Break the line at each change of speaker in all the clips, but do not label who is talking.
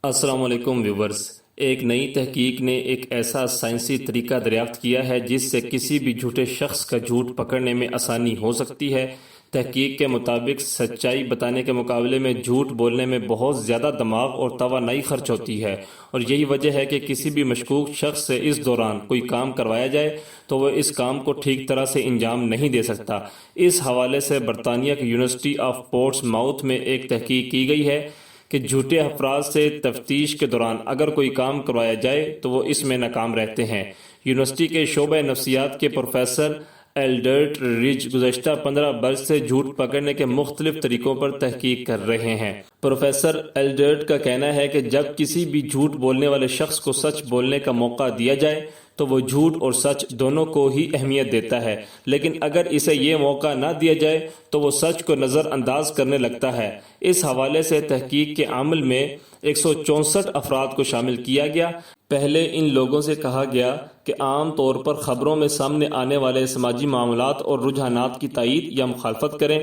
السلام علیکم ویورز۔ ایک نئی تحقیق نے ایک ایسا سائنسی طریقہ دریافت کیا ہے جس سے کسی بھی جھوٹے شخص کا جھوٹ پکڑنے میں آسانی ہو سکتی ہے۔ تحقیق کے مطابق سچائی بتانے کے مقابلے میں جھوٹ بولنے میں بہت زیادہ دماغ اور توانائی خرچ ہوتی ہے، اور یہی وجہ ہے کہ کسی بھی مشکوک شخص سے اس دوران کوئی کام کروایا جائے تو وہ اس کام کو ٹھیک طرح سے انجام نہیں دے سکتا۔ اس حوالے سے برطانیہ کی یونیورسٹی آف پورٹس ماؤتھ میں ایک تحقیق کی گئی ہے کہ جھوٹے افراد سے تفتیش کے دوران اگر کوئی کام کروایا جائے تو وہ اس میں ناکام رہتے ہیں۔ یونیورسٹی کے شعبہ نفسیات کے پروفیسر ایلڈرٹ رج گزشتہ 15 برس سے جھوٹ پکڑنے کے مختلف طریقوں پر تحقیق کر رہے ہیں۔ پروفیسر ایلڈرٹ کا کہنا ہے کہ جب کسی بھی جھوٹ بولنے والے شخص کو سچ بولنے کا موقع دیا جائے تو وہ جھوٹ اور سچ دونوں کو ہی اہمیت دیتا ہے، لیکن اگر اسے یہ موقع نہ دیا جائے تو وہ سچ کو نظر انداز کرنے لگتا ہے۔ اس حوالے سے تحقیق کے عمل میں 164 افراد کو شامل کیا گیا۔ پہلے ان لوگوں سے کہا گیا کہ عام طور پر خبروں میں سامنے آنے والے سماجی معاملات اور رجحانات کی تائید یا مخالفت کریں۔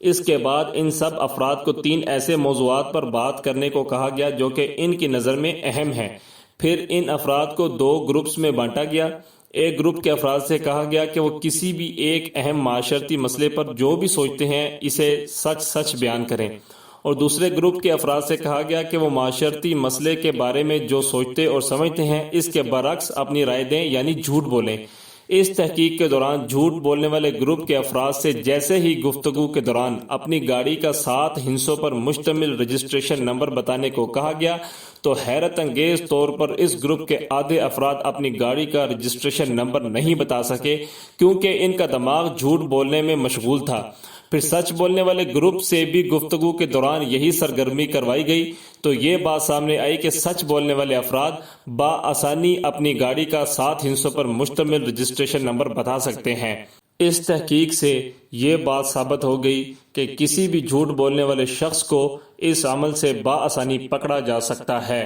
اس کے بعد ان سب افراد کو 3 ایسے موضوعات پر بات کرنے کو کہا گیا جو کہ ان کی نظر میں اہم ہیں۔ پھر ان افراد کو 2 گروپس میں بانٹا گیا۔ ایک گروپ کے افراد سے کہا گیا کہ وہ کسی بھی ایک اہم معاشرتی مسئلے پر جو بھی سوچتے ہیں اسے سچ بیان کریں، اور دوسرے گروپ کے افراد سے کہا گیا کہ وہ معاشرتی مسئلے کے بارے میں جو سوچتے اور سمجھتے ہیں اس کے برعکس اپنی رائے دیں، یعنی جھوٹ بولیں۔ اس تحقیق کے دوران جھوٹ بولنے والے گروپ کے افراد سے جیسے ہی گفتگو کے دوران اپنی گاڑی کا 7 ہندسوں پر مشتمل رجسٹریشن نمبر بتانے کو کہا گیا تو حیرت انگیز طور پر اس گروپ کے آدھے افراد اپنی گاڑی کا رجسٹریشن نمبر نہیں بتا سکے کیونکہ ان کا دماغ جھوٹ بولنے میں مشغول تھا۔ پھر سچ بولنے والے گروپ سے بھی گفتگو کے دوران یہی سرگرمی کروائی گئی تو یہ بات سامنے آئی کہ سچ بولنے والے افراد بآسانی اپنی گاڑی کا 7 ہندسوں پر مشتمل رجسٹریشن نمبر بتا سکتے ہیں۔ اس تحقیق سے یہ بات ثابت ہو گئی کہ کسی بھی جھوٹ بولنے والے شخص کو اس عمل سے بآسانی پکڑا جا سکتا ہے۔